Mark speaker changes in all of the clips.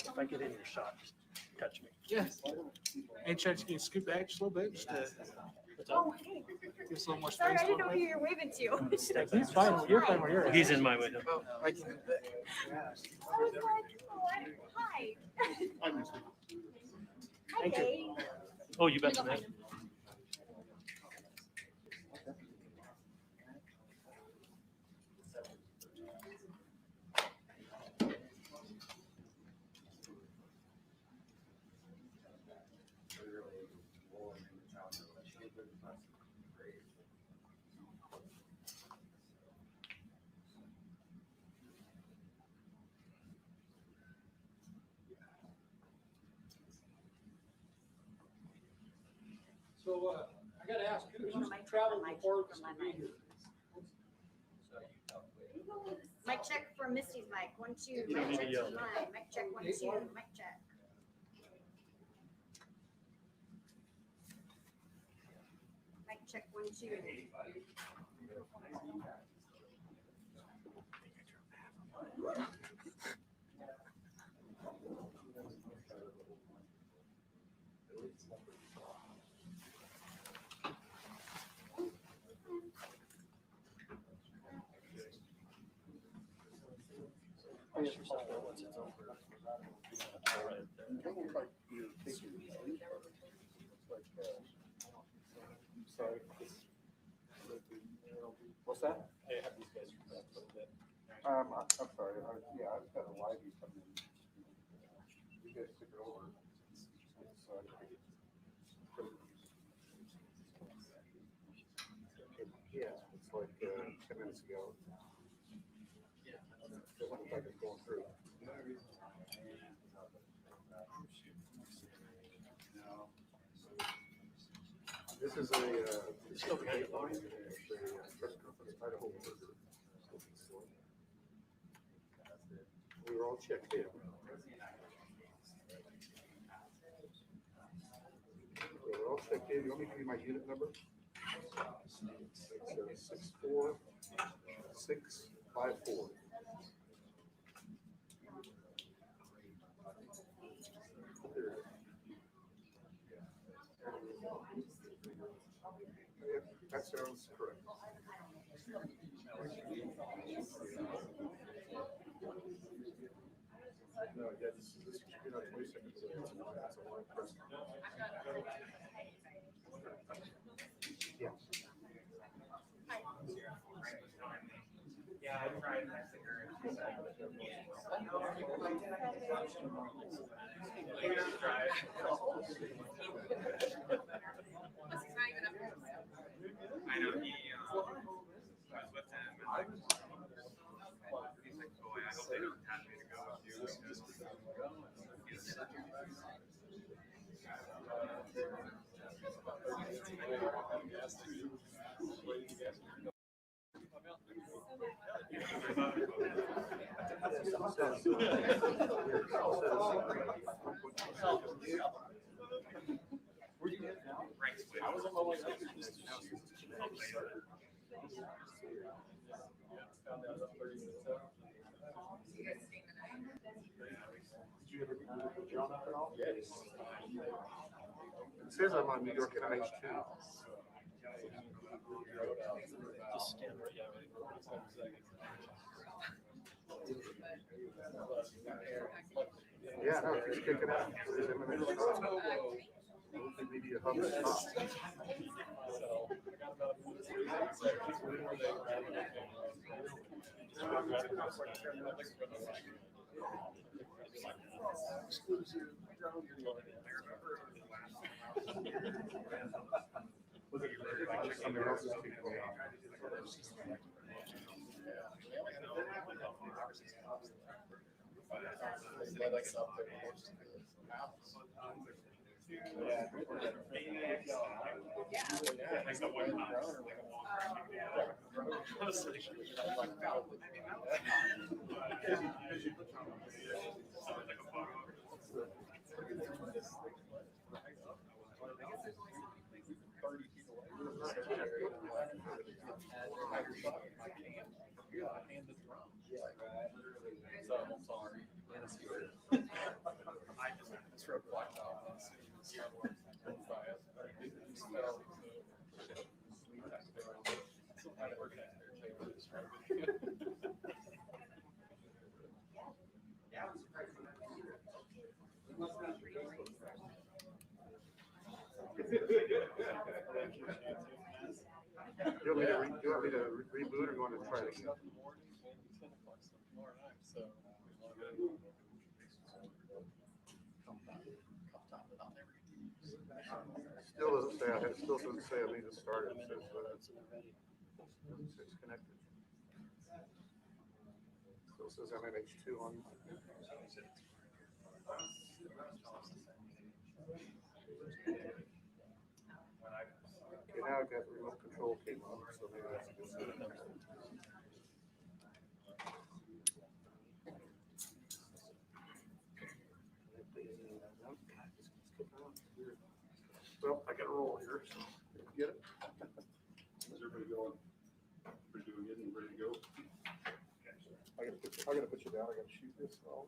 Speaker 1: If I get in your shot, just touch me.
Speaker 2: Yes. And Chad, you can scoot back just a little bit, just to
Speaker 3: Oh, hey.
Speaker 2: give us a little more
Speaker 3: Sorry,
Speaker 2: space.
Speaker 3: I didn't know who you were waving to.
Speaker 2: He's fine. You're fine where you're at.
Speaker 1: He's in my way.
Speaker 2: Oh, I can.
Speaker 3: I was like, oh, hi. Hi,
Speaker 1: Thank you.
Speaker 3: Dave.
Speaker 1: Oh, you bet, man.
Speaker 4: So, I gotta ask you, who's traveled before to be here?
Speaker 3: Mic check for Misty's mic. 1, 2.
Speaker 1: You don't
Speaker 3: Mic
Speaker 1: need to
Speaker 3: check
Speaker 1: yell.
Speaker 3: for mine. Mic check 1, 2. Mic check. Mic check 1, 2.
Speaker 5: What's that?
Speaker 1: I have these guys for that a little bit.
Speaker 5: I'm sorry, yeah, I've got a live come in. You guys took it over. So yeah, it's like 10 minutes ago. It looks like it's going through. This is a Daybell, press conference, Idaho Burger. We were all checked in. We were all checked in. You want me to give you my unit number? It's 64654. That sounds correct. No, yeah, this should be about 20 seconds away. That's a long press. Yeah.
Speaker 6: Yeah, I tried I know he I was with him and like he's like, boy, I hope they don't tap me to go with you because
Speaker 4: Where you at now?
Speaker 6: I was on my way.
Speaker 4: Found out about 30 minutes out. Did you ever put John up at all?
Speaker 5: Yes. It says I'm on New York NIH too.
Speaker 1: Just stand right, yeah, right.
Speaker 5: Yeah, no, it's kicking out. There's a minute. I don't think we need a hub at the top. Somebody else is kicking me off. Do you want me to reboot or you want to try it again? Still doesn't say I need to start. It says it's connected. Still says I'm at H2 on. Okay, now I've got the remote control came on, so maybe that's a good sign. Well, I got a roll here, so get it.
Speaker 7: Is everybody going? We're doing it and ready to go.
Speaker 5: I gotta put you down. I gotta shoot this. So.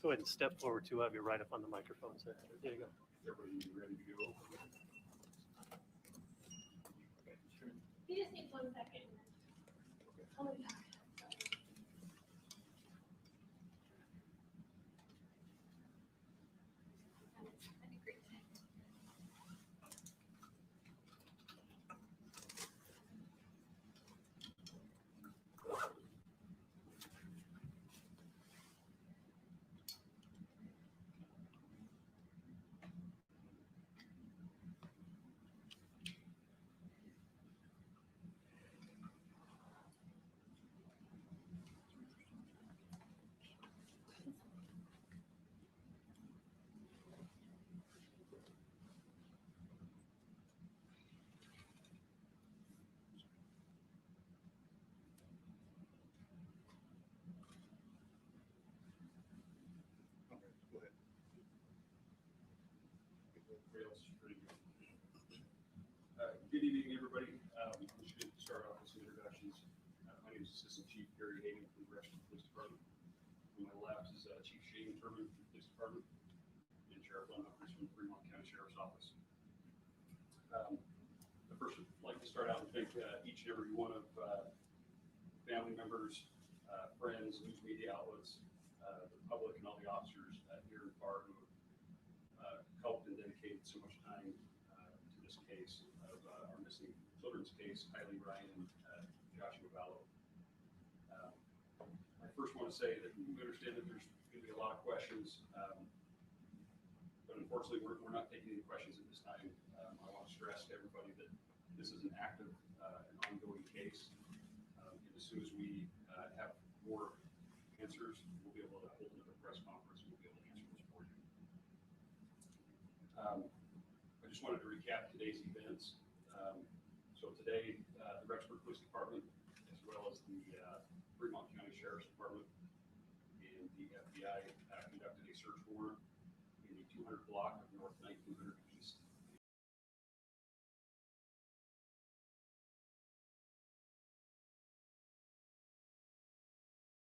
Speaker 1: Go ahead and step forward too. Have you right up on the microphone. So there you go.
Speaker 7: Everybody ready to go?
Speaker 8: He just needs 1 second. I'll be back.
Speaker 7: Good evening, everybody. We should start off with some introductions. My name is Assistant Chief Gary Hayden from the Gresham Police Department. On my left is Chief Shane Turman from the Police Department and Sheriff Lynn Humphries from the Fremont County Sheriff's Office. First, I'd like to start out and thank each and every one of family members, friends, news media outlets, the public, and all the officers here in FAR who have helped and dedicated so much time to this case of our missing children's case, Kylie Ryan and Joshua Vallow. I first want to say that we understand that there's going to be a lot of questions, but unfortunately we're not taking any questions at this time. I want to stress to everybody that this is an active and ongoing case. And as soon as we have more answers, we'll be able to hold another press conference and we'll be able to answer those for you. I just wanted to recap today's events. So today, the Rexburg Police Department, as well as the Fremont County Sheriff's Department and the FBI conducted a search warrant in the 200 block of North 1900 East.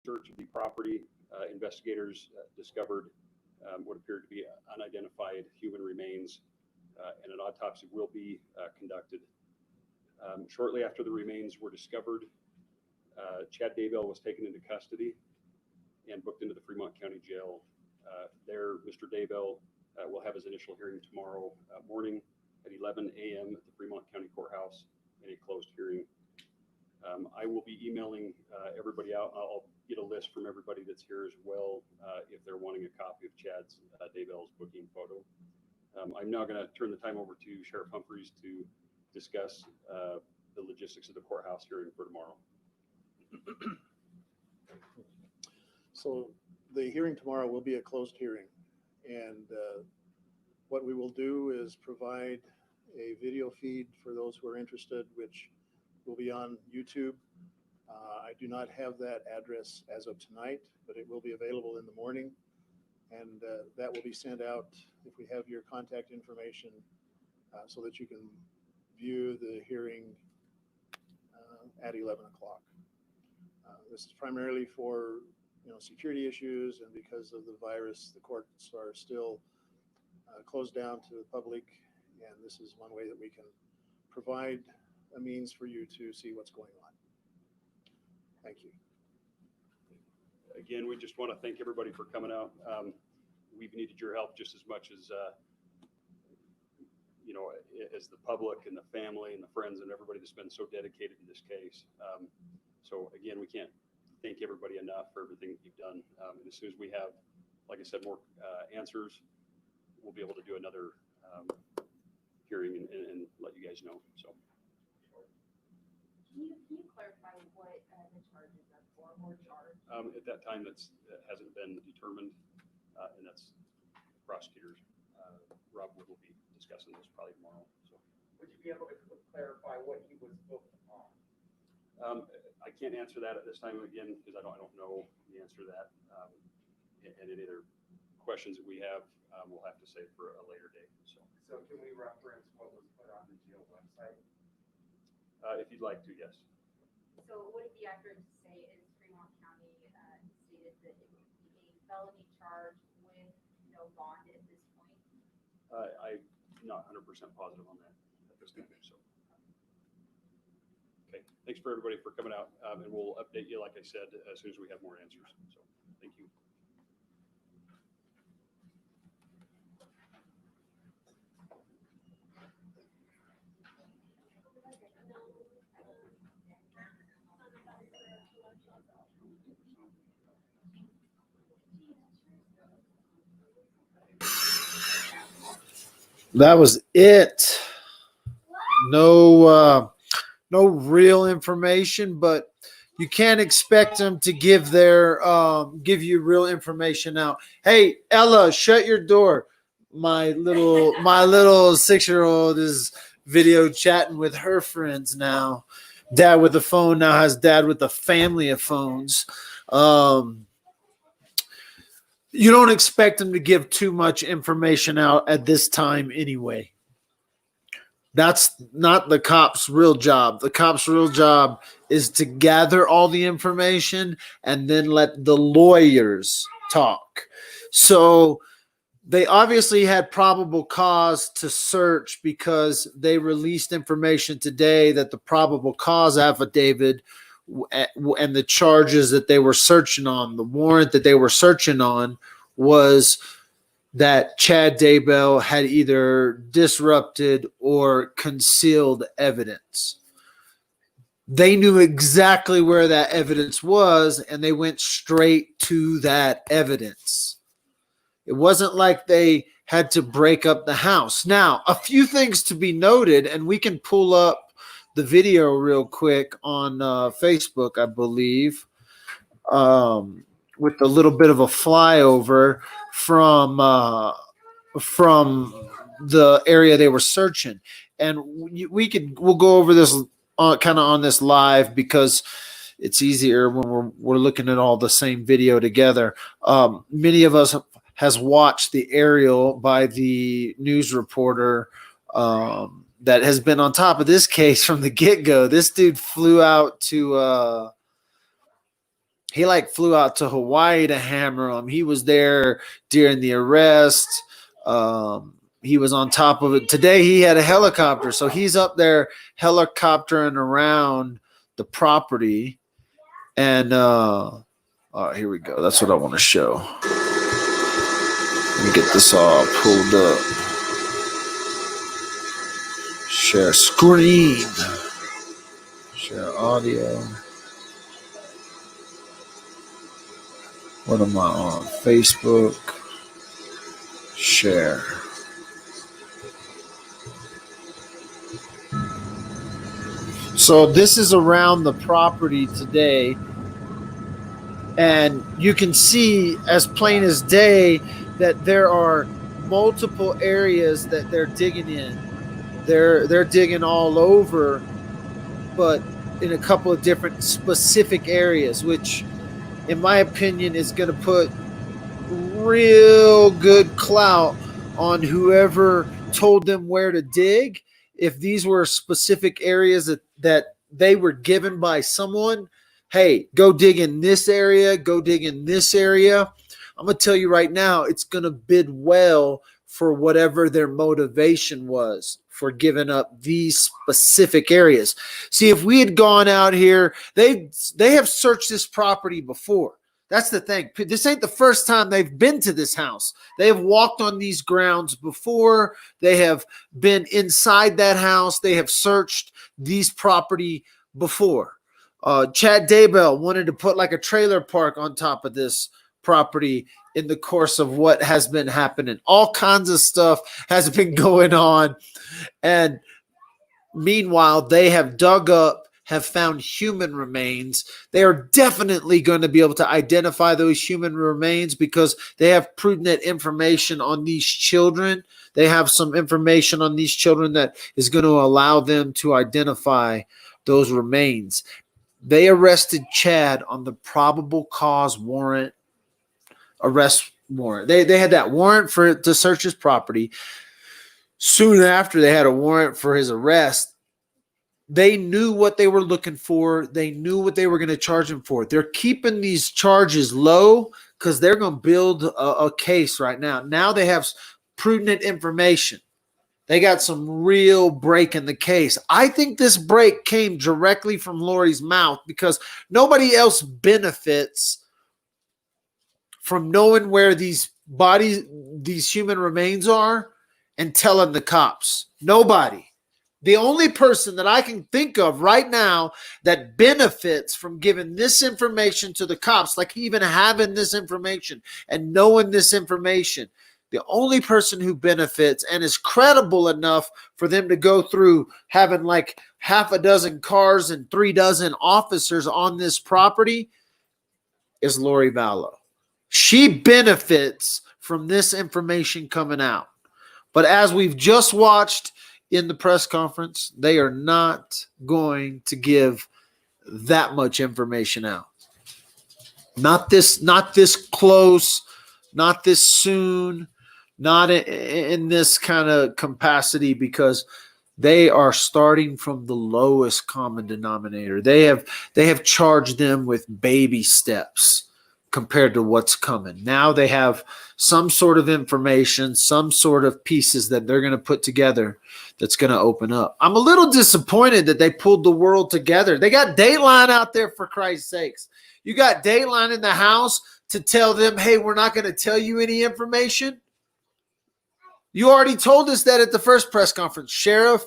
Speaker 7: Search of the property, investigators discovered what appeared to be unidentified human remains, and an autopsy will be conducted. Shortly after the remains were discovered, Chad Daybell was taken into custody and booked into the Fremont County Jail. There, Mr. Daybell will have his initial hearing tomorrow morning at 11 a.m. at the Fremont County Courthouse in a closed hearing. I will be emailing everybody out. I'll get a list from everybody that's here as well if they're wanting a copy of Chad's Daybell's booking photo. I'm now going to turn the time over to Sheriff Humphries to discuss the logistics of the courthouse hearing for tomorrow.
Speaker 9: So the hearing tomorrow will be a closed hearing, and what we will do is provide a video feed for those who are interested, which will be on YouTube. I do not have that address as of tonight, but it will be available in the morning. And that will be sent out if we have your contact information so that you can view the hearing at 11 o'clock. This is primarily for security issues, and because of the virus, the courts are still closed down to the public, and this is one way that we can provide a means for you to see what's going on. Thank you.
Speaker 7: Again, we just want to thank everybody for coming out. We've needed your help just as much as as the public and the family and the friends and everybody that's been so dedicated in this case. So again, we can't thank everybody enough for everything that you've done. And as soon as we have, like I said, more answers, we'll be able to do another hearing and let you guys know. So.
Speaker 10: Can you clarify what the charges are for or charge?
Speaker 7: At that time, that hasn't been determined, and that's prosecutors. Rob Wood will be discussing this probably tomorrow. So,
Speaker 6: Would you be able to clarify what he was booked on?
Speaker 7: I can't answer that at this time again because I don't know the answer to that. And any other questions that we have, we'll have to save for a later date.
Speaker 6: So can we reference what was put on the jail website?
Speaker 7: If you'd like to, yes.
Speaker 10: So would it be accurate to say is Fremont County stated that it would be a felony charge with no bond at this point?
Speaker 7: I'm not 100% positive on that at this time. So, okay. Thanks for everybody for coming out, and we'll update you, like I said, as soon as we have more answers. So, thank you.
Speaker 11: That was it. No real information, but you can't expect them to give you real information out. Hey, Ella, shut your door. My little 6-year-old is video chatting with her friends now. Dad with the phone now has dad with a family of phones. You don't expect them to give too much information out at this time anyway. That's not the cop's real job. The cop's real job is to gather all the information and then let the lawyers talk. So they obviously had probable cause to search because they released information today that the probable cause affidavit and the charges that they were searching on, the warrant that they were searching on, was that Chad Daybell had either disrupted or concealed evidence. They knew exactly where that evidence was, and they went straight to that evidence. It wasn't like they had to break up the house. Now, a few things to be noted, and we can pull up the video real quick on Facebook, I believe, with a little bit of a flyover from the area they were searching. And we'll go over this kind of on this live because it's easier when we're looking at all the same video together. Many of us has watched the aerial by the news reporter that has been on top of this case from the get-go. This dude flew out to flew out to Hawaii to hammer him. He was there during the arrest. He was on top of it. Today he had a helicopter, so he's up there helicoptering around the property. And here we go. That's what I want to show. Let me get this all pulled up. Share screen. Share audio. What am I on? Facebook. Share. So this is around the property today. And you can see as plain as day that there are multiple areas that they're digging in. They're digging all over, but in a couple of different specific areas, which in my opinion is going to put real good clout on whoever told them where to dig. If these were specific areas that they were given by someone, hey, go dig in this area, go dig in this area. I'm going to tell you right now, it's going to bid well for whatever their motivation was for giving up these specific areas. See, if we had gone out here, they have searched this property before. That's the thing. This ain't the first time they've been to this house. They have walked on these grounds before. They have been inside that house. They have searched these property before. Chad Daybell wanted to put like a trailer park on top of this property in the course of what has been happening. All kinds of stuff has been going on. And meanwhile, they have dug up, have found human remains. They are definitely going to be able to identify those human remains because they have prudent information on these children. They have some information on these children that is going to allow them to identify those remains. They arrested Chad on the probable cause warrant, arrest warrant. They had that warrant to search his property. Soon after, they had a warrant for his arrest. They knew what they were looking for. They knew what they were going to charge him for. They're keeping these charges low because they're going to build a case right now. Now they have prudent information. They got some real break in the case. I think this break came directly from Lori's mouth because nobody else benefits from knowing where these bodies, these human remains are and telling the cops. Nobody. The only person that I can think of right now that benefits from giving this information to the cops, like even having this information and knowing this information, the only person who benefits and is credible enough for them to go through having like half a dozen cars and 36 officers on this property is Lori Vallow. She benefits from this information coming out. But as we've just watched in the press conference, they are not going to give that much information out. Not this close, not this soon, not in this kind of capacity, because they are starting from the lowest common denominator. They have charged them with baby steps compared to what's coming. Now they have some sort of information, some sort of pieces that they're going to put together that's going to open up. I'm a little disappointed that they pulled the world together. They got Dateline out there, for Christ's sakes. You got Dateline in the house to tell them, hey, we're not going to tell you any information. You already told us that at the first press conference. Sheriff,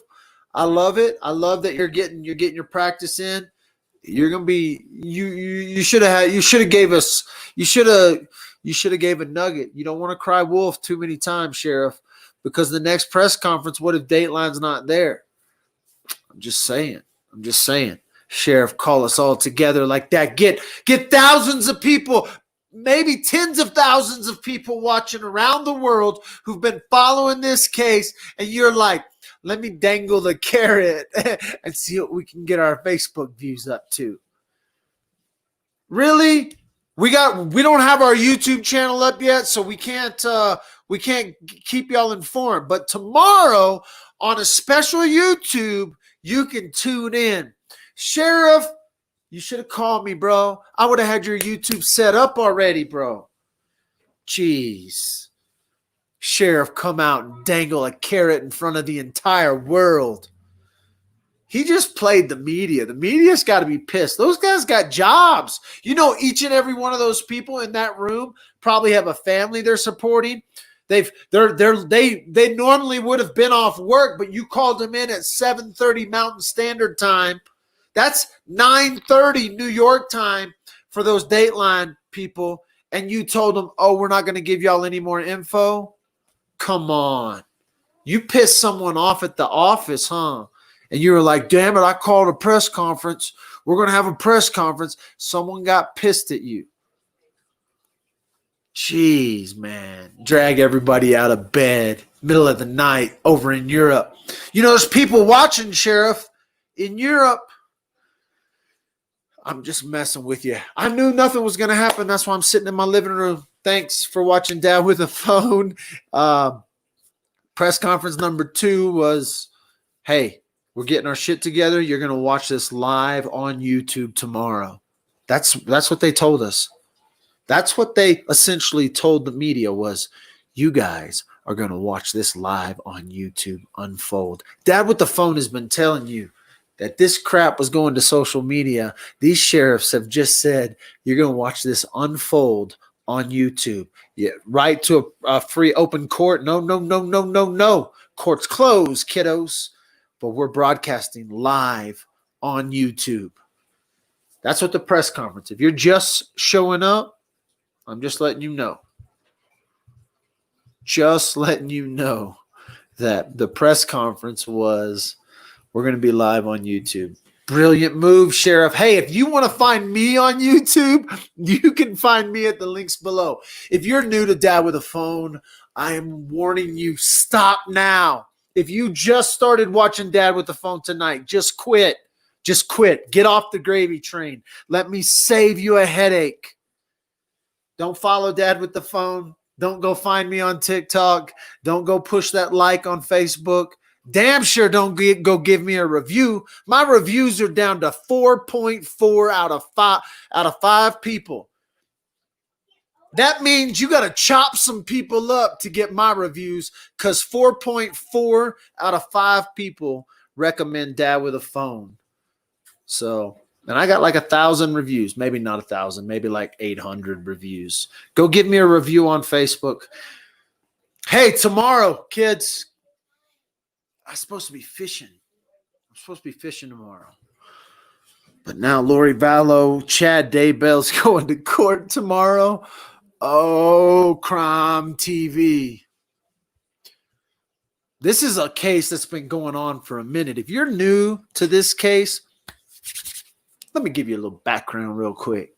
Speaker 11: I love it. I love that you're getting your practice in. You're gonna be you should have gave a nugget. You don't want to cry wolf too many times, Sheriff, because the next press conference, what if Dateline's not there? I'm just saying. Sheriff, call us all together like that. Get thousands of people, maybe tens of thousands of people watching around the world who've been following this case, and you're like, let me dangle the carrot and see what we can get our Facebook views up to. Really? We don't have our YouTube channel up yet, so we can't keep y'all informed. But tomorrow on a special YouTube, you can tune in. Sheriff, you should have called me, bro. I would have had your YouTube set up already, bro. Jeez. Sheriff come out and dangle a carrot in front of the entire world. He just played the media. The media's got to be pissed. Those guys got jobs. You know, each and every one of those people in that room probably have a family they're supporting. They normally would have been off work, but you called them in at 7:30 Mountain Standard Time. That's 9:30 New York time for those Dateline people. And you told them, oh, we're not going to give y'all any more info. Come on. You pissed someone off at the office, huh? And you were like, damn it, I called a press conference. We're going to have a press conference. Someone got pissed at you. Jeez, man. Drag everybody out of bed, middle of the night over in Europe. You know, there's people watching, Sheriff, in Europe. I'm just messing with you. I knew nothing was going to happen. That's why I'm sitting in my living room. Thanks for watching Dad with a Phone. Press conference number 2 was, hey, we're getting our shit together. You're going to watch this live on YouTube tomorrow. That's what they told us. That's what they essentially told the media was, you guys are going to watch this live on YouTube unfold. Dad with the Phone has been telling you that this crap was going to social media. These sheriffs have just said, you're going to watch this unfold on YouTube. Yeah, right to a free open court. No. Court's closed, kiddos. But we're broadcasting live on YouTube. That's what the press conference. If you're just showing up, I'm just letting you know. Just letting you know that the press conference was, we're going to be live on YouTube. Brilliant move, Sheriff. Hey, if you want to find me on YouTube, you can find me at the links below. If you're new to Dad with a Phone, I am warning you, stop now. If you just started watching Dad with the Phone tonight, just quit. Just quit. Get off the gravy train. Let me save you a headache. Don't follow Dad with the Phone. Don't go find me on TikTok. Don't go push that like on Facebook. Damn sure don't go give me a review. My reviews are down to 4.4 out of 5 people. That means you got to chop some people up to get my reviews, because 4.4 out of 5 people recommend Dad with a Phone. So, and I got like 1,000 reviews, maybe not 1,000, maybe like 800 reviews. Go give me a review on Facebook. Hey, tomorrow, kids, I'm supposed to be fishing. I'm supposed to be fishing tomorrow. But now Lori Vallow, Chad Daybell's going to court tomorrow. Oh, crime TV. This is a case that's been going on for a minute. If you're new to this case, let me give you a little background real quick.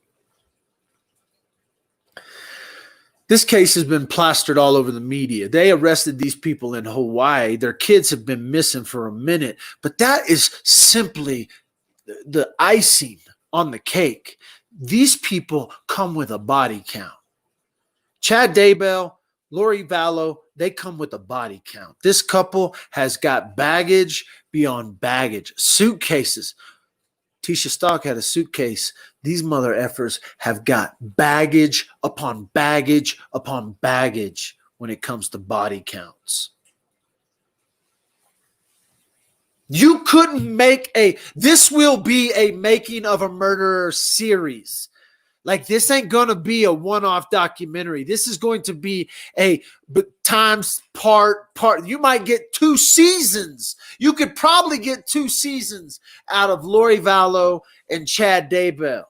Speaker 11: This case has been plastered all over the media. They arrested these people in Hawaii. Their kids have been missing for a minute. But that is simply the icing on the cake. These people come with a body count. Chad Daybell, Lori Vallow, they come with a body count. This couple has got baggage beyond baggage. Suitcases. Tisha Stock had a suitcase. These mother effers have got baggage upon baggage upon baggage when it comes to body counts. You couldn't make this will be a Making of a Murderer series. Like, this ain't going to be a one-off documentary. This is going to be a part. You might get 2 seasons. You could probably get 2 seasons out of Lori Vallow and Chad Daybell.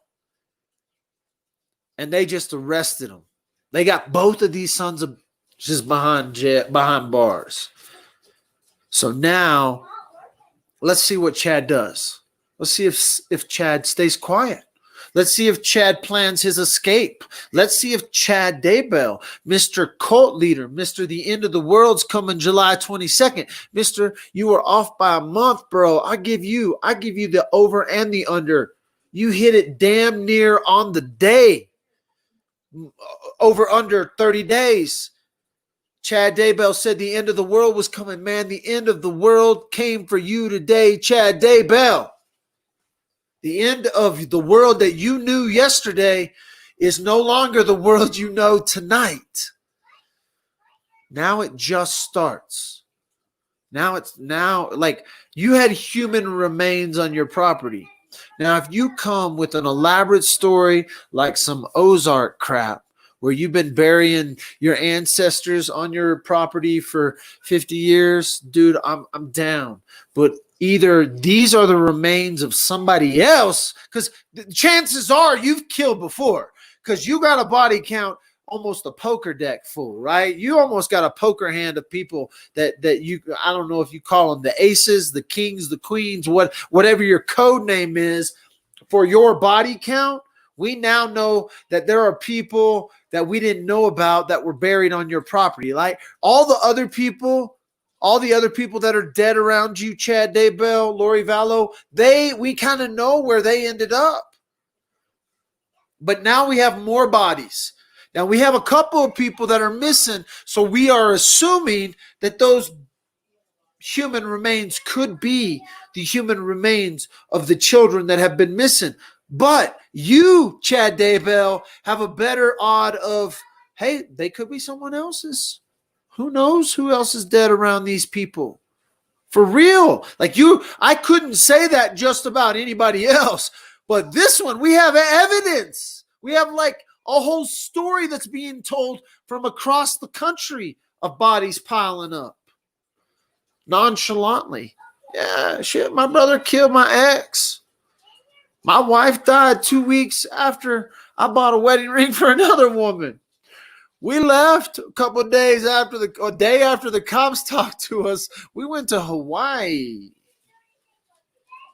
Speaker 11: And they just arrested them. They got both of these sons of just behind bars. So now, let's see what Chad does. Let's see if Chad stays quiet. Let's see if Chad plans his escape. Let's see if Chad Daybell, Mr. Cult Leader, Mr. The End of the World's coming July 22nd. Mr. You were off by a month, bro. I give you the over and the under. You hit it damn near on the day. Over under 30 days. Chad Daybell said the end of the world was coming. Man, the end of the world came for you today, Chad Daybell. The end of the world that you knew yesterday is no longer the world you know tonight. Now it just starts. Now like you had human remains on your property. Now, if you come with an elaborate story like some Ozark crap, where you've been burying your ancestors on your property for 50 years, dude, I'm down. But either these are the remains of somebody else, because the chances are you've killed before, because you got a body count almost a poker deck full, right? You almost got a poker hand of people that you, I don't know if you call them the aces, the kings, the queens, whatever your code name is for your body count. We now know that there are people that we didn't know about that were buried on your property. Like all the other people that are dead around you, Chad Daybell, Lori Vallow, we kind of know where they ended up. But now we have more bodies. Now we have a couple of people that are missing. So we are assuming that those human remains could be the human remains of the children that have been missing. But you, Chad Daybell, have a better odd of, hey, they could be someone else's. Who knows who else is dead around these people? For real. Like I couldn't say that just about anybody else. But this one, we have evidence. We have like a whole story that's being told from across the country of bodies piling up. Nonchalantly. Yeah, shit, my brother killed my ex. My wife died 2 weeks after I bought a wedding ring for another woman. We left a couple of days after a day after the cops talked to us. We went to Hawaii.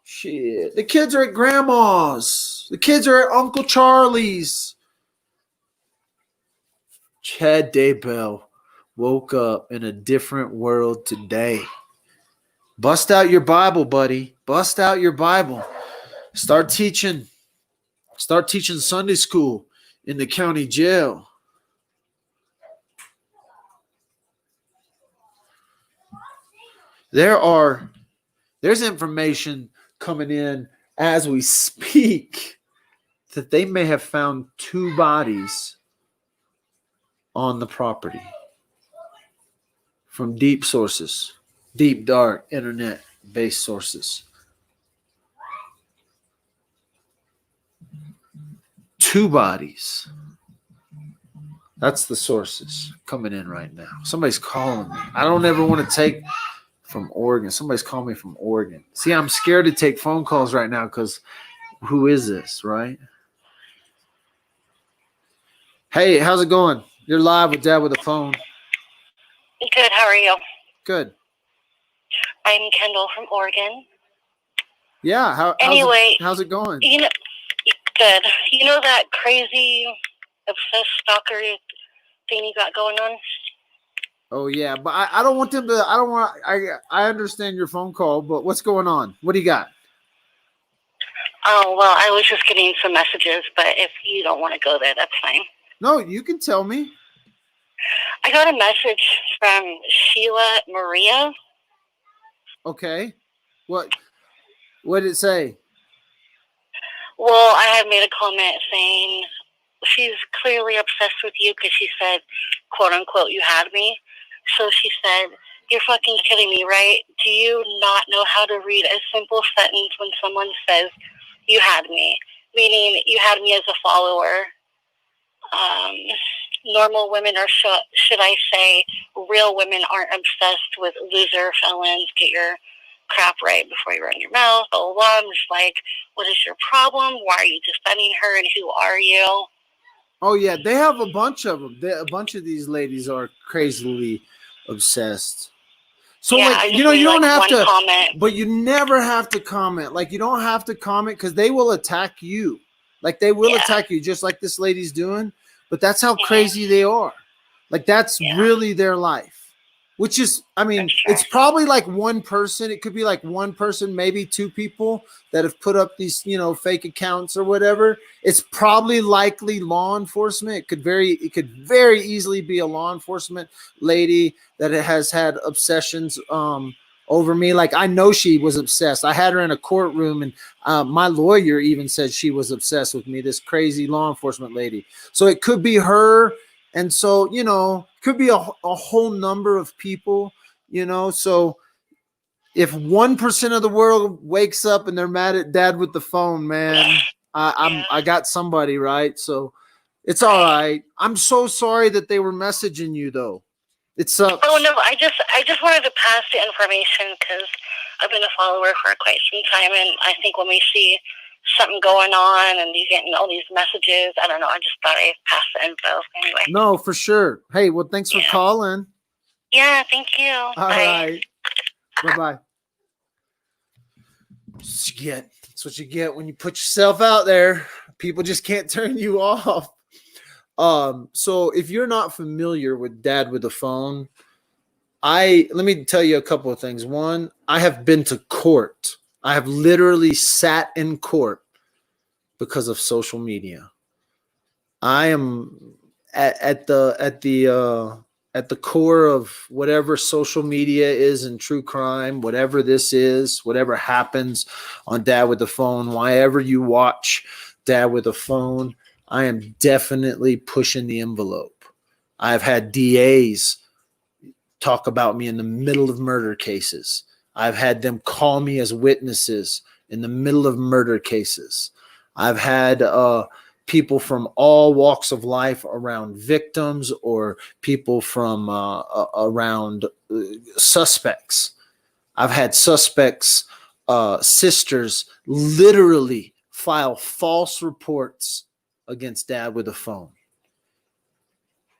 Speaker 11: Shit. The kids are at grandma's. The kids are at Uncle Charlie's. Chad Daybell woke up in a different world today. Bust out your Bible, buddy. Bust out your Bible. Start teaching Sunday school in the county jail. There's information coming in as we speak that they may have found 2 bodies on the property from deep sources, deep, dark, internet-based sources. 2 bodies. That's the sources coming in right now. Somebody's calling me. I don't ever want to take from Oregon. Somebody's calling me from Oregon. See, I'm scared to take phone calls right now because who is this, right? Hey, how's it going? You're live with Dad with a phone.
Speaker 12: Good. How are you?
Speaker 11: Good.
Speaker 12: I'm Kendall from Oregon.
Speaker 11: Yeah. How's it going?
Speaker 12: You know, good. You know that crazy obsessed stalker thing you got going on?
Speaker 11: Oh yeah, but I don't want them to. I understand your phone call, but what's going on? What do you got?
Speaker 12: Oh well, I was just getting some messages, but if you don't want to go there, that's fine.
Speaker 11: No, you can tell me.
Speaker 12: I got a message from Sheila Maria.
Speaker 11: Okay. What did it say?
Speaker 12: Well, I had made a comment saying she's clearly obsessed with you because she said, quote unquote, you had me. So she said, you're fucking kidding me, right? Do you not know how to read a simple sentence when someone says, you had me? Meaning you had me as a follower. Normal women, or should I say real women, aren't obsessed with loser felons. Get your crap right before you run your mouth. Blah, blah, blah. I'm just like, what is your problem? Why are you defending her, and who are you?
Speaker 11: Oh yeah, they have a bunch of them. A bunch of these ladies are crazily obsessed. So
Speaker 12: yeah,
Speaker 11: like, you don't have to
Speaker 12: comment.
Speaker 11: But you never have to comment. Like you don't have to comment because they will attack you. Like they will attack you just like this lady's doing. But that's how crazy they are. Like that's really their life. Which is, I mean, it's probably like one person. It could be like one person, maybe 2 people that have put up these, fake accounts or whatever. It's probably likely law enforcement. It could very easily be a law enforcement lady that has had obsessions over me. Like I know she was obsessed. I had her in a courtroom, and my lawyer even said she was obsessed with me. This crazy law enforcement lady. So it could be her. And so, could be a whole number of people, so if 1% of the world wakes up and they're mad at Dad with the phone, man, I got somebody, right? So it's all right. I'm so sorry that they were messaging you though. It sucks.
Speaker 12: Oh no, I just wanted to pass the information because I've been a follower for quite some time, and I think when we see something going on and you getting all these messages, I don't know, I just thought I'd pass the info anyway.
Speaker 11: No, for sure. Hey, well, thanks for calling.
Speaker 12: Yeah, thank you.
Speaker 11: All right. Bye-bye. That's what you get when you put yourself out there. People just can't turn you off. So if you're not familiar with Dad with the Phone, let me tell you a couple of things. One, I have been to court. I have literally sat in court because of social media. I am at the core of whatever social media is in true crime, whatever this is, whatever happens on Dad with the Phone, whenever you watch Dad with a Phone, I am definitely pushing the envelope. I've had DAs talk about me in the middle of murder cases. I've had them call me as witnesses in the middle of murder cases. I've had people from all walks of life around victims or people from around suspects. I've had suspects, sisters literally file false reports against Dad with a Phone.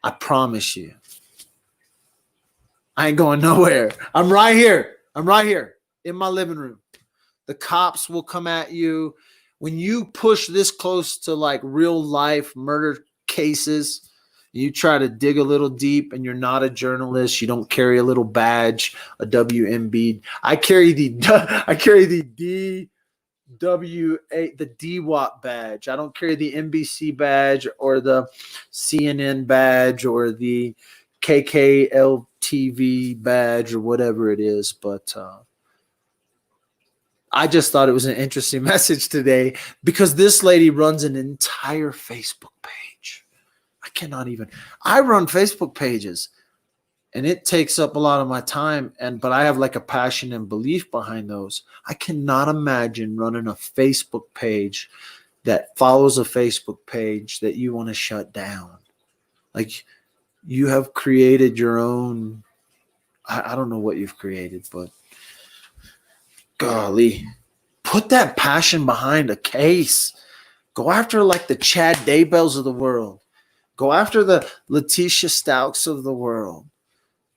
Speaker 11: I promise you. I ain't going nowhere. I'm right here. I'm right here in my living room. The cops will come at you. When you push this close to like real life murder cases, you try to dig a little deep and you're not a journalist. You don't carry a little badge, a WMB. I carry the DWA badge. I don't carry the NBC badge or the CNN badge or the KKLTV badge or whatever it is. But I just thought it was an interesting message today because this lady runs an entire Facebook page. I run Facebook pages and it takes up a lot of my time. But I have like a passion and belief behind those. I cannot imagine running a Facebook page that follows a Facebook page that you want to shut down. Like you have created your own, I don't know what you've created, but golly, put that passion behind a case. Go after like the Chad Daybells of the world. Go after the Letitia Stouks of the world.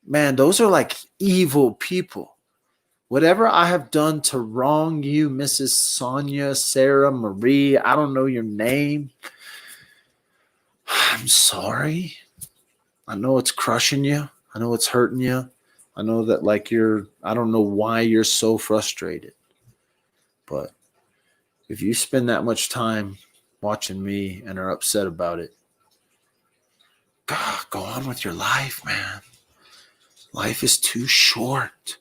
Speaker 11: Man, those are like evil people. Whatever I have done to wrong you, Mrs. Sonia, Sarah, Marie, I don't know your name. I'm sorry. I know it's crushing you. I know it's hurting you. I know that like I don't know why you're so frustrated. But if you spend that much time watching me and are upset about it, God, go on with your life, man. Life is too short.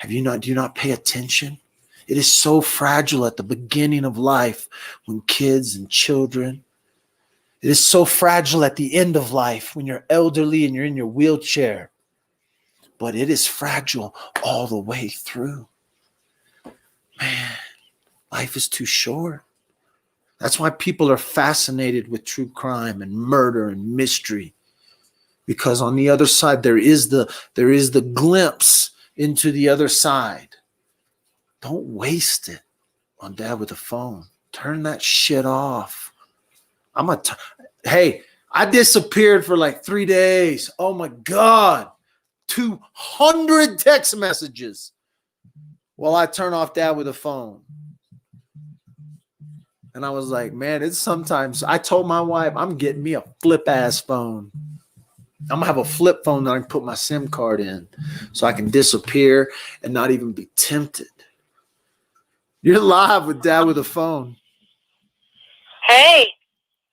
Speaker 11: Do you not pay attention? It is so fragile at the beginning of life when kids and children. It is so fragile at the end of life when you're elderly and you're in your wheelchair. But it is fragile all the way through. Man, life is too short. That's why people are fascinated with true crime and murder and mystery. Because on the other side, there is the glimpse into the other side. Don't waste it on Dad with a Phone. Turn that shit off. Hey, I disappeared for like 3 days. Oh my God. 200 text messages while I turn off Dad with a Phone. And I was like, man, it's sometimes I told my wife I'm getting me a flip ass phone. I'm gonna have a flip phone that I can put my SIM card in so I can disappear and not even be tempted. You're live with Dad with a Phone.
Speaker 12: Hey.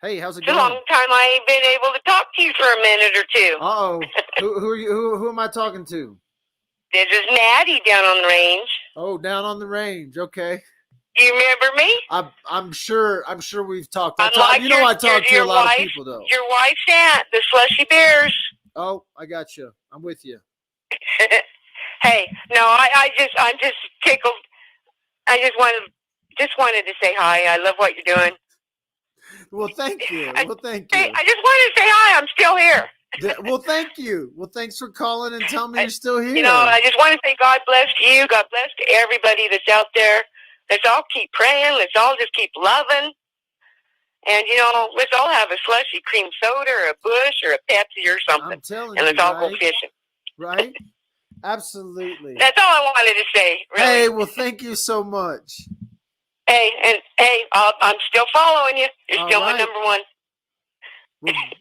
Speaker 11: Hey, how's it
Speaker 12: It's a
Speaker 11: going?
Speaker 12: long time I ain't been able to talk to you for a minute or two.
Speaker 11: Uh-oh. Who are you? Who am I talking to?
Speaker 12: This is Maddie down on the range.
Speaker 11: Oh, down on the range. Okay.
Speaker 12: Do you remember me?
Speaker 11: I'm sure we've talked.
Speaker 12: I talk to a lot
Speaker 11: of people though.
Speaker 12: Your wife's aunt, the Slushy Bears.
Speaker 11: Oh, I got you. I'm with you.
Speaker 12: Hey, no, I'm just tickled. I just wanted to say hi. I love what you're doing.
Speaker 11: Well, thank you.
Speaker 12: I just wanted to say hi. I'm still here.
Speaker 11: Well, thank you. Well, thanks for calling and telling me you're still here.
Speaker 12: You know, I just want to say God bless you. God bless to everybody that's out there. Let's all keep praying. Let's all just keep loving. And, you know, let's all have a slushy cream soda or a Bush or a Pepsi or something.
Speaker 11: I'm telling
Speaker 12: and let's
Speaker 11: you,
Speaker 12: all
Speaker 11: right?
Speaker 12: go fishing.
Speaker 11: Right? Absolutely.
Speaker 12: That's all I wanted to say. Really.
Speaker 11: Hey, well, thank you so much.
Speaker 12: Hey, I'm still following you. You're
Speaker 11: All
Speaker 12: still
Speaker 11: right.
Speaker 12: my number one.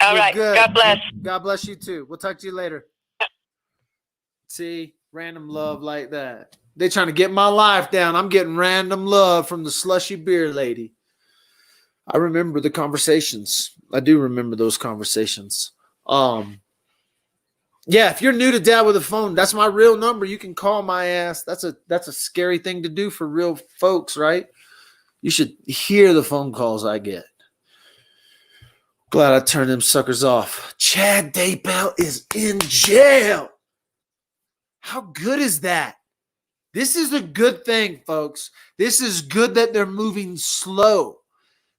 Speaker 11: All
Speaker 12: right.
Speaker 11: Good.
Speaker 12: God bless.
Speaker 11: God bless you too. We'll talk to you later. See, random love like that. They're trying to get my life down. I'm getting random love from the Slushy Beer lady. I remember the conversations. I do remember those conversations. Yeah, if you're new to Dad with a Phone, that's my real number. You can call my ass. That's a scary thing to do for real folks, right? You should hear the phone calls I get. Glad I turned them suckers off. Chad Daybell is in jail. How good is that? This is a good thing, folks. This is good that they're moving slow.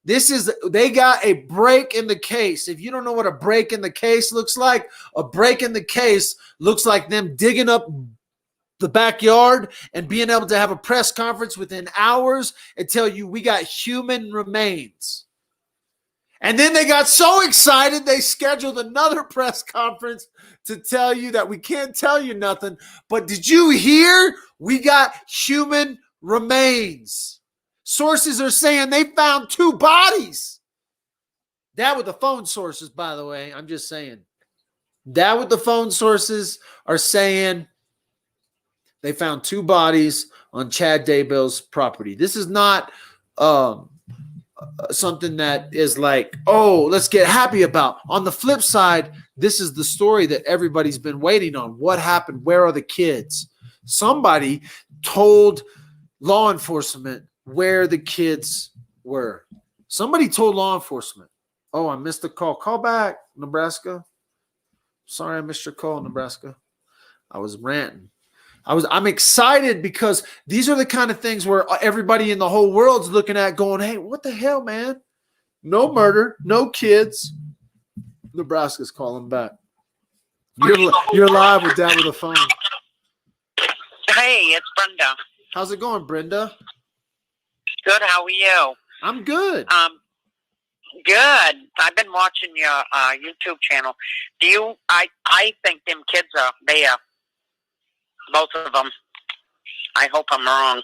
Speaker 11: They got a break in the case. If you don't know what a break in the case looks like, a break in the case looks like them digging up the backyard and being able to have a press conference within hours and tell you we got human remains. And then they got so excited they scheduled another press conference to tell you that we can't tell you nothing. But did you hear? We got human remains. Sources are saying they found 2 bodies. That with the phone sources, by the way. I'm just saying. That with the phone sources are saying they found 2 bodies on Chad Daybell's property. This is not something that is like, oh, let's get happy about. On the flip side, this is the story that everybody's been waiting on. What happened? Where are the kids? Somebody told law enforcement where the kids were. Somebody told law enforcement. Oh, I missed the call. Call back, Nebraska. Sorry, I missed your call, Nebraska. I was ranting. I'm excited because these are the kind of things where everybody in the whole world's looking at going, hey, what the hell, man? No murder, no kids. Nebraska's calling back. You're live with Dad with a Phone.
Speaker 13: Hey, it's Brenda.
Speaker 11: How's it going, Brenda?
Speaker 13: Good. How are you?
Speaker 11: I'm good.
Speaker 13: Good. I've been watching your YouTube channel. I think them kids are there. Both of them. I hope I'm wrong.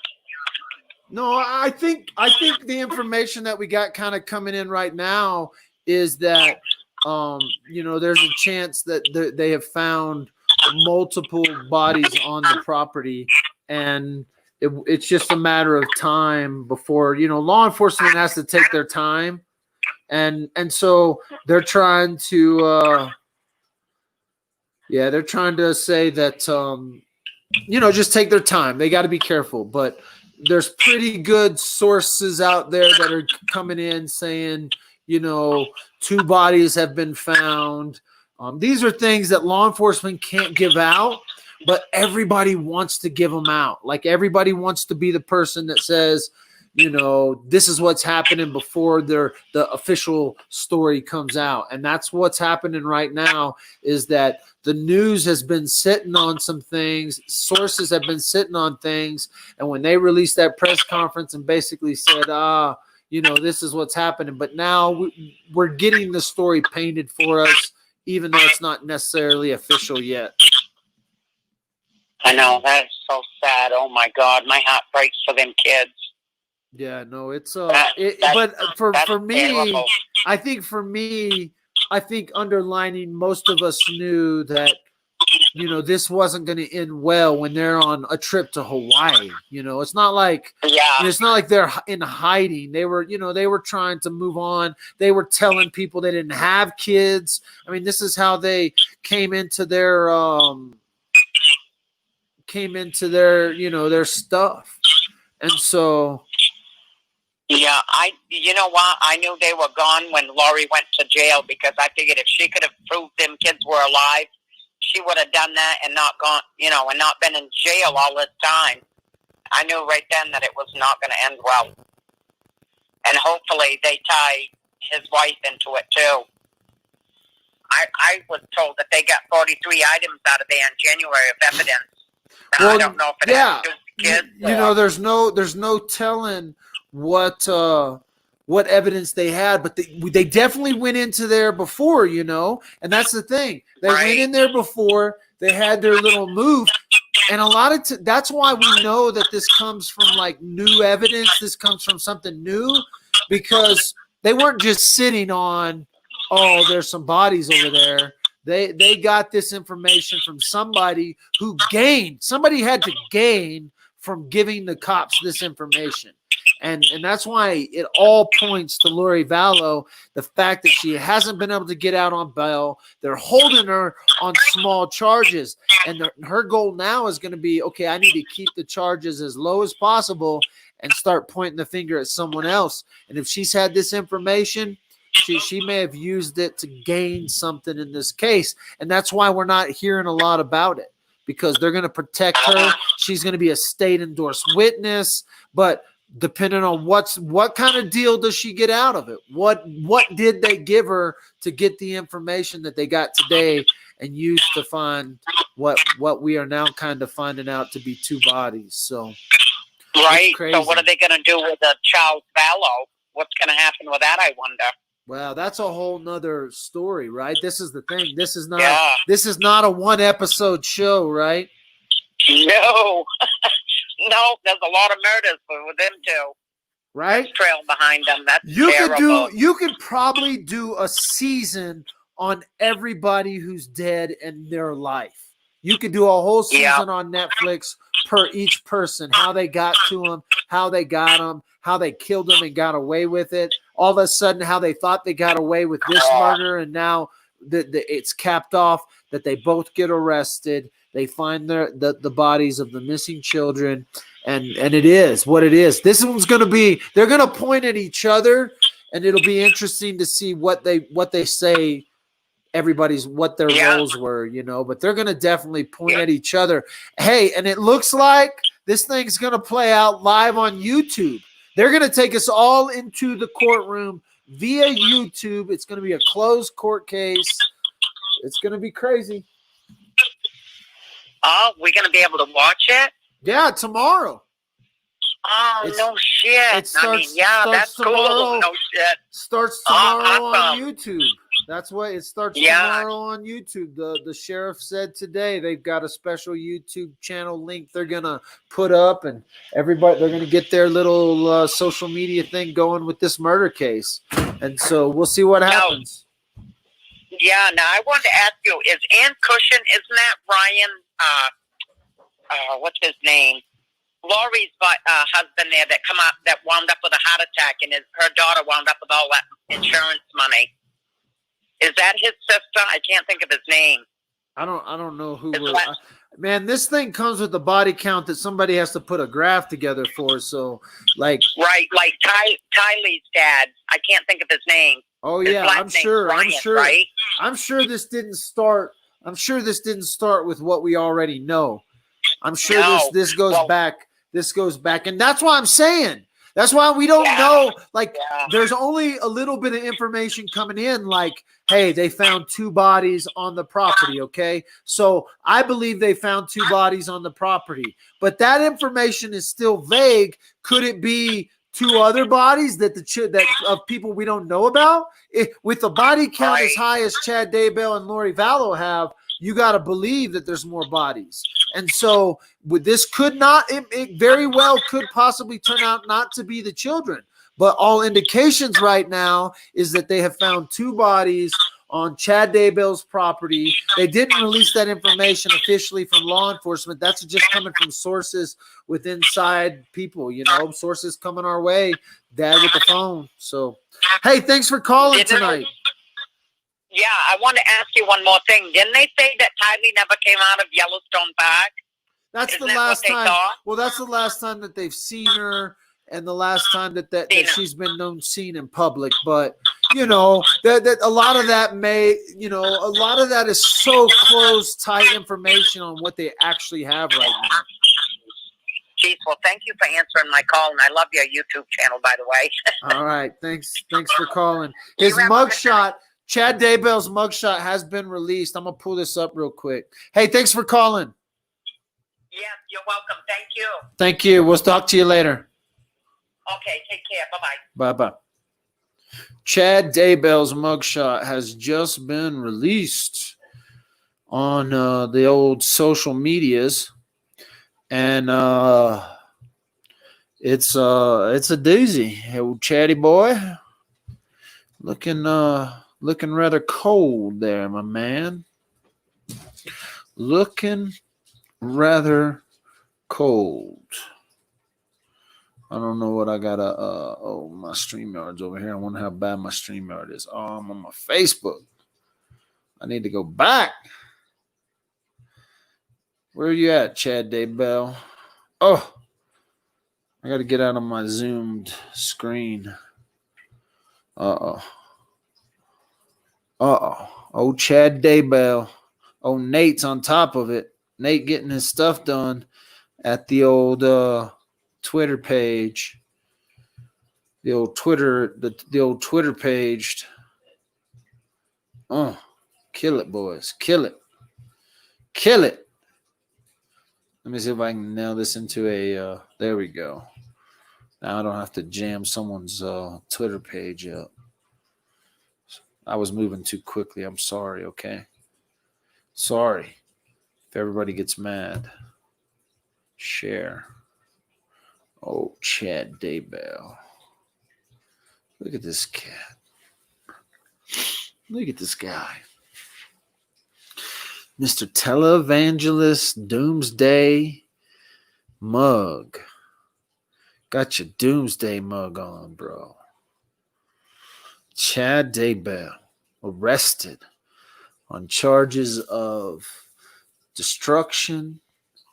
Speaker 11: No, I think the information that we got kind of coming in right now is that there's a chance that they have found multiple bodies on the property, and it's just a matter of time before law enforcement has to take their time, and so they're trying to say that just take their time. They got to be careful, but there's pretty good sources out there that are coming in saying 2 bodies have been found. These are things that law enforcement can't give out, but everybody wants to give them out. Like everybody wants to be the person that says, this is what's happening before the official story comes out. And that's what's happening right now, is that the news has been sitting on some things. Sources have been sitting on things. And when they released that press conference and basically said, this is what's happening. But now we're getting the story painted for us, even though it's not necessarily official yet.
Speaker 13: I know. That is so sad. Oh, my God. My heart breaks for them kids.
Speaker 11: Yeah, no, it's but for me, terrible. I think underlining, most of us knew that this wasn't going to end well when they're on a trip to Hawaii. It's not like they're in hiding. They were trying to move on. They were telling people they didn't have kids. I mean, this is how they came into their their stuff. And so
Speaker 13: yeah, you know what? I knew they were gone when Lori went to jail, because I figured if she could have proved them kids were alive, she would have done that and not gone, and not been in jail all this time. I knew right then that it was not going to end well. And hopefully they tie his wife into it too. I was told that they got 43 items out of there in January of evidence. Now, I don't know if it has to do with the kids.
Speaker 11: There's no telling what evidence they had, but they definitely went into there before, and that's the thing. They went in there before. They had their little move, and a lot of that's why we know that this comes from like new evidence. This comes from something new, because they weren't just sitting on, oh, there's some bodies over there. They got this information from somebody who gained. Somebody had to gain from giving the cops this information. And that's why it all points to Lori Vallow, the fact that she hasn't been able to get out on bail. They're holding her on small charges. And her goal now is going to be, okay, I need to keep the charges as low as possible and start pointing the finger at someone else. And if she's had this information, she may have used it to gain something in this case. And that's why we're not hearing a lot about it, because they're going to protect her. She's going to be a state endorsed witness, but depending on what kind of deal does she get out of it? What did they give her to get the information that they got today and used to find what we are now kind of finding out to be two bodies? So
Speaker 13: right. So what are they going to do with the Charles Vallow? What's going to happen with that, I wonder?
Speaker 11: Well, that's a whole nother story, right? This is the thing. This is not a one episode show, right?
Speaker 13: No. No, there's a lot of murders with them too.
Speaker 11: Right?
Speaker 13: Trail behind them. That's terrible.
Speaker 11: You could probably do a season on everybody who's dead in their life. You could do a whole season on Netflix per each person, how they got to them, how they got them, how they killed them and got away with it. All of a sudden, how they thought they got away with this murder, and now it's capped off that they both get arrested. They find the bodies of the missing children, and it is what it is. This one's going to be, they're going to point at each other, and it'll be interesting to see what they say, what their roles were, but they're going to definitely point at each other. Hey, and it looks like this thing's going to play out live on YouTube. They're going to take us all into the courtroom via YouTube. It's going to be a closed court case. It's going to be crazy.
Speaker 13: Oh, we're going to be able to watch it?
Speaker 11: Yeah, tomorrow.
Speaker 13: Oh, no shit.
Speaker 11: That's
Speaker 13: cool. No shit.
Speaker 11: Starts tomorrow on YouTube. That's what it starts tomorrow on YouTube. The sheriff said today they've got a special YouTube channel link they're gonna put up, and everybody, they're gonna get their little social media thing going with this murder case, and so we'll see what happens.
Speaker 13: Yeah. Now I wanted to ask you: is Ann Cushion? Isn't that Ryan? What's his name? Laurie's husband there that wound up with a heart attack, and her daughter wound up with all that insurance money. Is that his sister? I can't think of his name.
Speaker 11: I don't know who. Man, this thing comes with a body count that somebody has to put a graph together for. So, like
Speaker 13: Tylee's dad. I can't think of his name.
Speaker 11: Oh yeah, I'm sure.
Speaker 13: Right?
Speaker 11: I'm sure this didn't start. I'm sure this didn't start with what we already know. I'm sure this goes back. This goes back, and that's why I'm saying. That's why we don't know. Like, there's only a little bit of information coming in. Like, hey, they found two bodies on the property. Okay, so I believe they found two bodies on the property, but that information is still vague. Could it be two other bodies that of people we don't know about? With the body count as high as Chad Daybell and Lori Vallow have, you got to believe that there's more bodies. And so this could not, it very well could possibly turn out not to be the children. But all indications right now is that they have found two bodies on Chad Daybell's property. They didn't release that information officially from law enforcement. That's just coming from sources with inside people, sources coming our way, Dad with the phone. So, hey, thanks for calling tonight.
Speaker 13: Yeah, I want to ask you one more thing. Didn't they say that Tylee never came out of Yellowstone Park?
Speaker 11: That's the last time. Well, that's the last time that they've seen her, and the last time that she's been seen in public. But that a lot of that a lot of that is so close, tight information on what they actually have right now.
Speaker 13: Jeez, well, thank you for answering my call, and I love your YouTube channel, by the way.
Speaker 11: All right, thanks for calling. His mugshot. Chad Daybell's mugshot has been released. I'm going to pull this up real quick. Hey, thanks for calling.
Speaker 13: Yeah, you're welcome. Thank you.
Speaker 11: Thank you. We'll talk to you later.
Speaker 13: Okay, take care. Bye-bye.
Speaker 11: Bye-bye. Chad Daybell's mugshot has just been released on the old social medias. And it's a doozy. Hey, old chatty boy. Looking rather cold there, my man. Looking rather cold. I don't know what I got to, oh, my StreamYard's over here. I wonder how bad my StreamYard is. Oh, I'm on my Facebook. I need to go back. Where are you at, Chad Daybell? Oh, I got to get out of my zoomed screen. Uh-oh. Uh-oh. Oh, Chad Daybell. Oh, Nate's on top of it. Nate getting his stuff done at the old Twitter page. The old Twitter, the old Twitter page. Oh, kill it, boys. Kill it. Kill it. Let me see if I can nail this into a, there we go. Now I don't have to jam someone's Twitter page up. I was moving too quickly. I'm sorry, okay? Sorry if everybody gets mad. Share. Oh, Chad Daybell. Look at this cat. Look at this guy. Mr. Televangelist Doomsday Mug. Got your Doomsday mug on, bro. Chad Daybell arrested on charges of destruction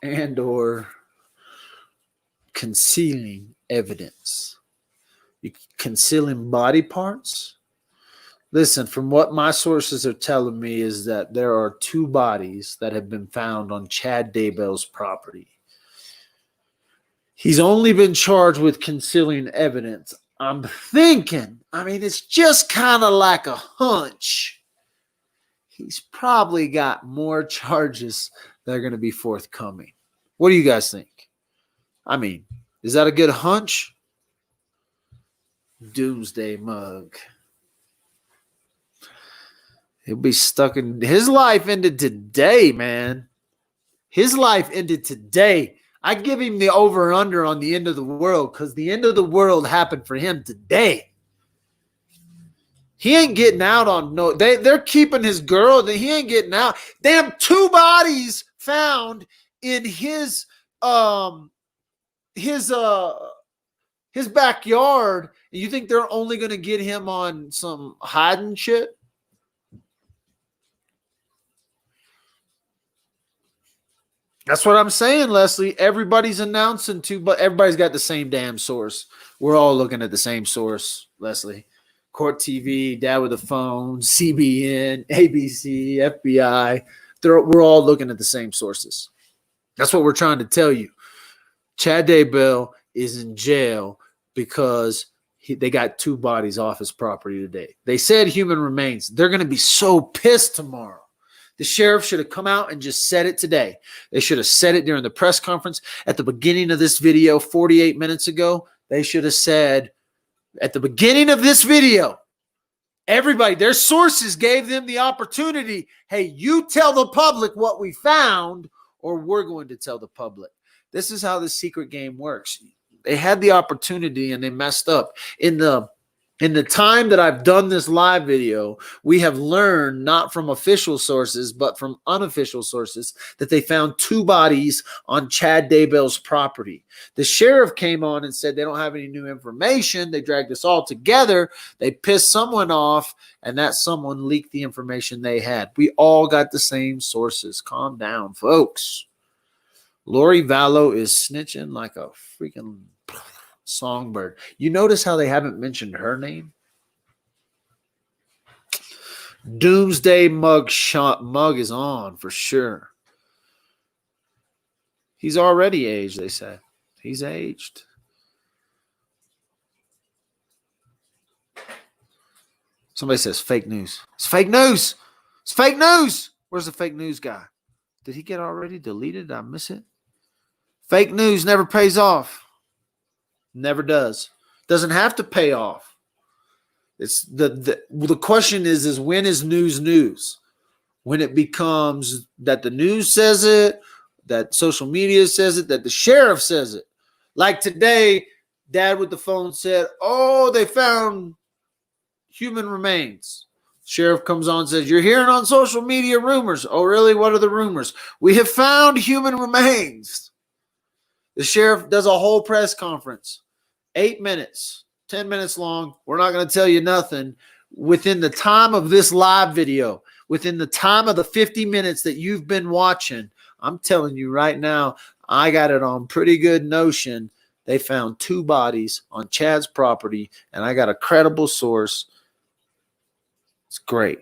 Speaker 11: and or concealing evidence. You concealing body parts? Listen, from what my sources are telling me is that there are 2 bodies that have been found on Chad Daybell's property. He's only been charged with concealing evidence. I'm thinking, I mean, it's just kind of like a hunch. He's probably got more charges that are going to be forthcoming. What do you guys think? I mean, is that a good hunch? Doomsday Mug. He'll be stuck in his life ended today, man. His life ended today. I give him the over and under on the end of the world because the end of the world happened for him today. He ain't getting out on no. They're keeping his girl. He ain't getting out. Damn, 2 bodies found in his backyard. And you think they're only going to get him on some hiding shit? That's what I'm saying, Leslie. Everybody's announcing but everybody's got the same damn source. We're all looking at the same source, Leslie. Court TV, Dad with a Phone, CBN, ABC, FBI. We're all looking at the same sources. That's what we're trying to tell you. Chad Daybell is in jail because they got 2 bodies off his property today. They said human remains. They're going to be so pissed tomorrow. The sheriff should have come out and just said it today. They should have said it during the press conference at the beginning of this video 48 minutes ago. They should have said at the beginning of this video, everybody, their sources gave them the opportunity. Hey, you tell the public what we found or we're going to tell the public. This is how the secret game works. They had the opportunity and they messed up. In the time that I've done this live video, we have learned not from official sources, but from unofficial sources that they found 2 bodies on Chad Daybell's property. The sheriff came on and said they don't have any new information. They dragged us all together. They pissed someone off, and that someone leaked the information they had. We all got the same sources. Calm down, folks. Lori Vallow is snitching like a freaking songbird. You notice how they haven't mentioned her name? Doomsday Mug is on for sure. He's already aged, they say. He's aged. Somebody says fake news. It's fake news. It's fake news. Where's the fake news guy? Did he get already deleted? Did I miss it? Fake news never pays off. Never does. Doesn't have to pay off. It's the question is when is news? When it becomes that the news says it, that social media says it, that the sheriff says it. Like today, Dad with the Phone said, oh, they found human remains. Sheriff comes on and says, you're hearing on social media rumors. Oh, really? What are the rumors? We have found human remains. The sheriff does a whole press conference. 8 minutes, 10 minutes long. We're not going to tell you nothing. Within the time of this live video, within the time of the 50 minutes that you've been watching, I'm telling you right now, I got it on pretty good notion. They found 2 bodies on Chad's property, and I got a credible source. It's great.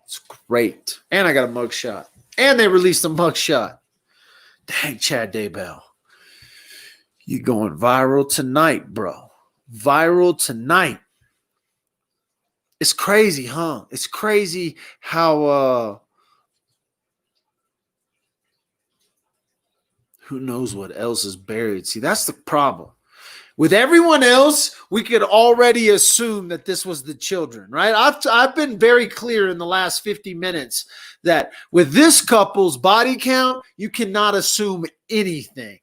Speaker 11: It's great. And I got a mugshot. And they released a mugshot. Dang, Chad Daybell. You going viral tonight, bro. Viral tonight. It's crazy, huh? It's crazy how who knows what else is buried. See, that's the problem. With everyone else, we could already assume that this was the children, right? I've been very clear in the last 50 minutes that with this couple's body count, you cannot assume anything.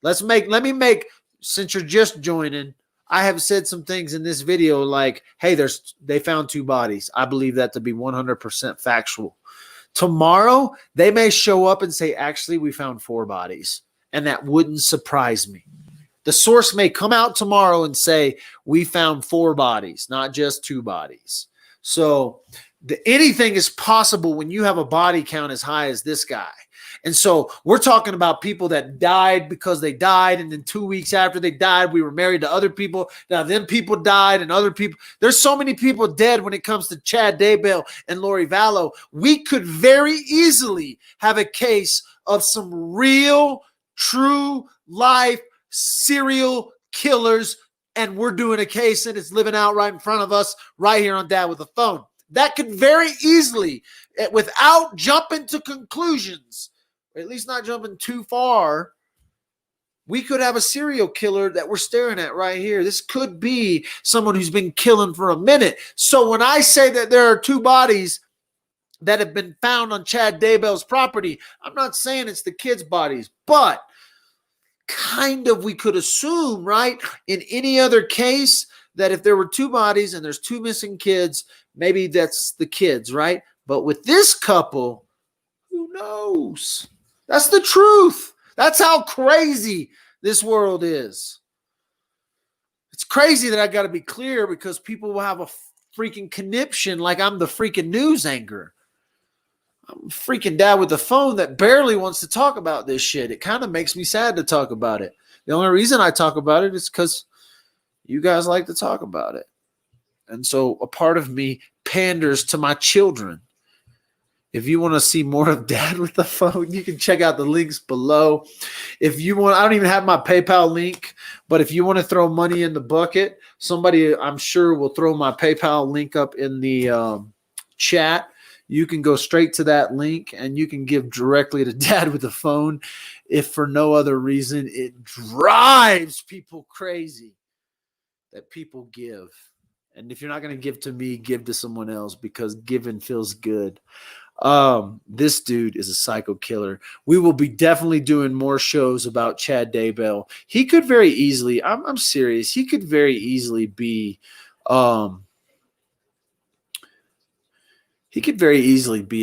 Speaker 11: Let me make, since you're just joining, I have said some things in this video like, hey, they found 2 bodies. I believe that to be 100% factual. Tomorrow, they may show up and say, actually, we found 4 bodies. And that wouldn't surprise me. The source may come out tomorrow and say, we found 4 bodies, not just 2 bodies. So anything is possible when you have a body count as high as this guy. And so we're talking about people that died because they died. And then 2 weeks after they died, we were married to other people. Now then people died and other people. There's so many people dead when it comes to Chad Daybell and Lori Vallow. We could very easily have a case of some real, true life serial killers. And we're doing a case and it's living out right in front of us right here on Dad with a Phone. That could very easily, without jumping to conclusions, or at least not jumping too far, we could have a serial killer that we're staring at right here. This could be someone who's been killing for a minute. So when I say that there are 2 bodies that have been found on Chad Daybell's property, I'm not saying it's the kids' bodies, but kind of we could assume, right, in any other case, that if there were 2 bodies and there's 2 missing kids, maybe that's the kids, right? But with this couple, who knows? That's the truth. That's how crazy this world is. It's crazy that I got to be clear because people will have a freaking conniption like I'm the freaking news anchor. I'm a freaking Dad with a Phone that barely wants to talk about this shit. It kind of makes me sad to talk about it. The only reason I talk about it is because you guys like to talk about it. And so a part of me panders to my children. If you want to see more of Dad with the Phone, you can check out the links below. If you want, I don't even have my PayPal link, but if you want to throw money in the bucket, somebody I'm sure will throw my PayPal link up in the chat. You can go straight to that link and you can give directly to Dad with the Phone. If for no other reason, it drives people crazy that people give. And if you're not going to give to me, give to someone else because giving feels good. This dude is a psycho killer. We will be definitely doing more shows about Chad Daybell. He could very easily, I'm serious, he could very easily be a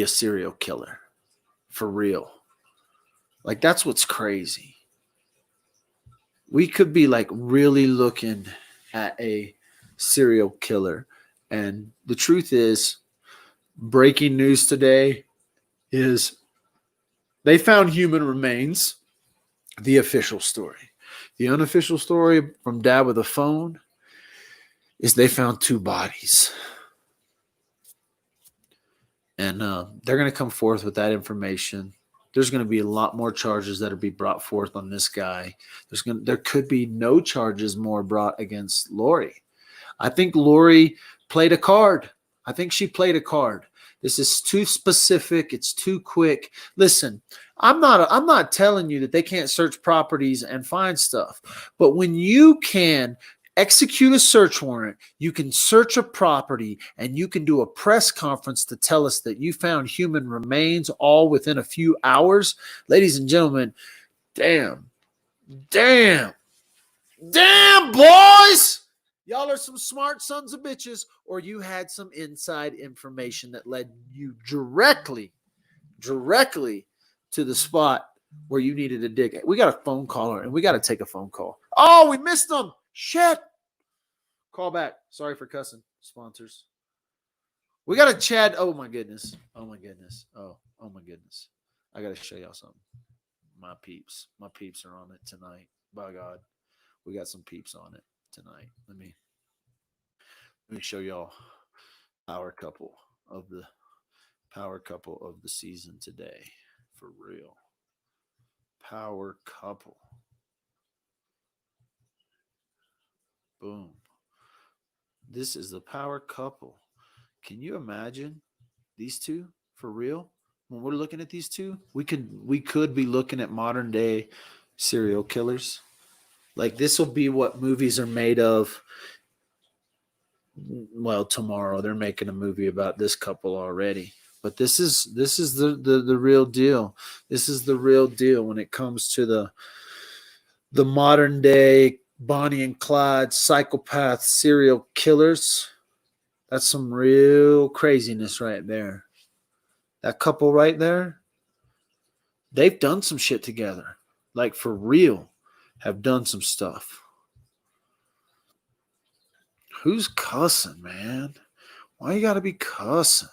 Speaker 11: serial killer. For real. Like, that's what's crazy. We could be like really looking at a serial killer. And the truth is, breaking news today is they found human remains, the official story. The unofficial story from Dad with a Phone is they found 2 bodies. And they're going to come forth with that information. There's going to be a lot more charges that will be brought forth on this guy. There could be no charges more brought against Lori. I think Lori played a card. I think she played a card. This is too specific. It's too quick. Listen, I'm not telling you that they can't search properties and find stuff. But when you can execute a search warrant, you can search a property, and you can do a press conference to tell us that you found human remains all within a few hours. Ladies and gentlemen, damn, boys. Y'all are some smart sons of bitches, or you had some inside information that led you directly to the spot where you needed a dig. We got a phone caller and we got to take a phone call. Oh, we missed them. Shit. Call back. Sorry for cussing. Sponsors. We got a Chad. Oh my goodness. Oh my goodness. Oh my goodness. I got to show y'all something. My peeps are on it tonight. By God, we got some peeps on it tonight. Let me show y'all power couple of the season today. For real. Power couple. Boom. This is the power couple. Can you imagine these two for real? When we're looking at these two, we could be looking at modern day serial killers. Like this will be what movies are made of. Well, tomorrow they're making a movie about this couple already. But this is the real deal. This is the real deal when it comes to the modern day Bonnie and Clyde psychopath serial killers. That's some real craziness right there. That couple right there, they've done some shit together. Like for real, have done some stuff. Who's cussing, man? Why you gotta be cussing?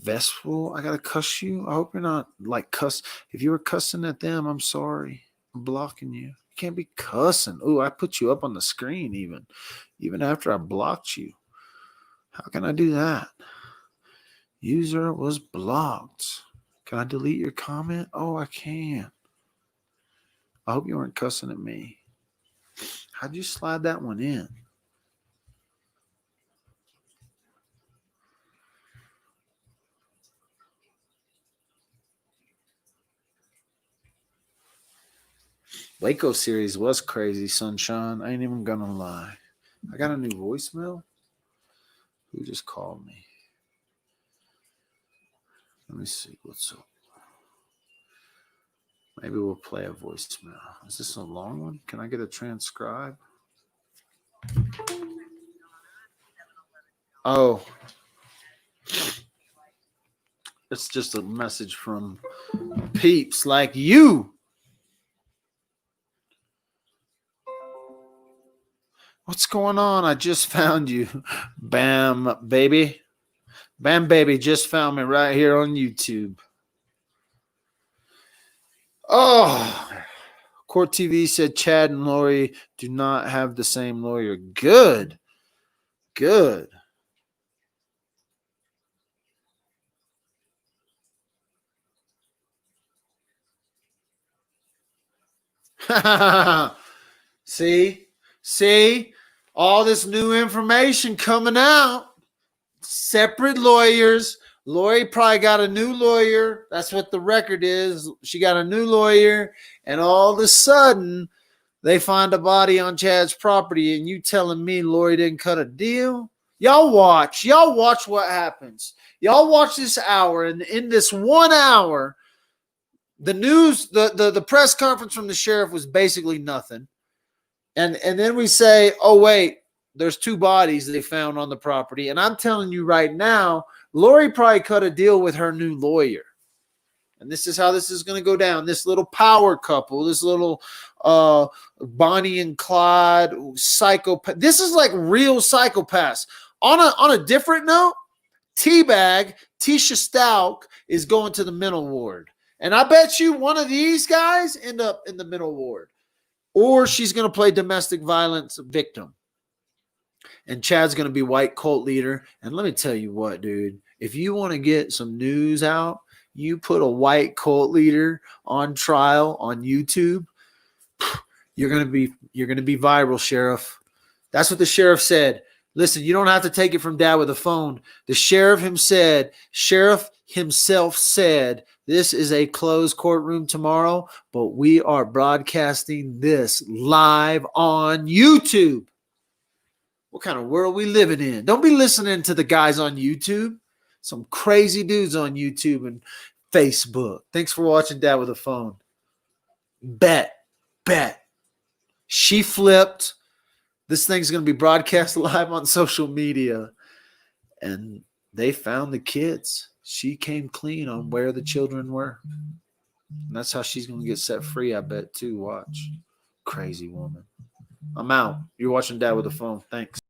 Speaker 11: Vestful, I gotta cuss you? I hope you're not like cuss. If you were cussing at them, I'm sorry. I'm blocking you. You can't be cussing. Oh, I put you up on the screen even after I blocked you. How can I do that? User was blocked. Can I delete your comment? Oh, I can. I hope you weren't cussing at me. How'd you slide that one in? Waco series was crazy, Sunshine. I ain't even gonna lie. I got a new voicemail. Who just called me? Let me see what's up. Maybe we'll play a voicemail. Is this a long one? Can I get a transcribe? Oh. It's just a message from peeps like you. What's going on? I just found you. Bam, baby. Bam, baby just found me right here on YouTube. Oh, Court TV said Chad and Lori do not have the same lawyer. Good. Good. See, all this new information coming out. Separate lawyers. Lori probably got a new lawyer. That's what the record is. She got a new lawyer, and all of a sudden, they find a body on Chad's property, and you telling me Lori didn't cut a deal? Y'all watch what happens. Y'all watch this hour, and in this 1 hour, the news, the press conference from the sheriff was basically nothing. And then we say, oh, wait, there's 2 bodies they found on the property. And I'm telling you right now, Lori probably cut a deal with her new lawyer. And this is how this is going to go down. This little power couple, this little Bonnie and Clyde psychopath. This is like real psychopaths. On a different note, Teabag, Tisha Stalk, is going to the mental ward. And I bet you one of these guys end up in the mental ward. Or she's going to play domestic violence victim. And Chad's going to be white cult leader. And let me tell you what, dude. If you want to get some news out, you put a white cult leader on trial on YouTube, you're going to be viral, Sheriff. That's what the sheriff said. Listen, you don't have to take it from Dad with a phone. The sheriff himself said, this is a closed courtroom tomorrow, but we are broadcasting this live on YouTube. What kind of world we living in? Don't be listening to the guys on YouTube. Some crazy dudes on YouTube and Facebook. Thanks for watching Dad with a Phone. Bet. She flipped. This thing's going to be broadcast live on social media. And they found the kids. She came clean on where the children were. And that's how she's gonna get set free, I bet too. Watch. Crazy woman. I'm out. You're watching Dad with the Phone. Thanks.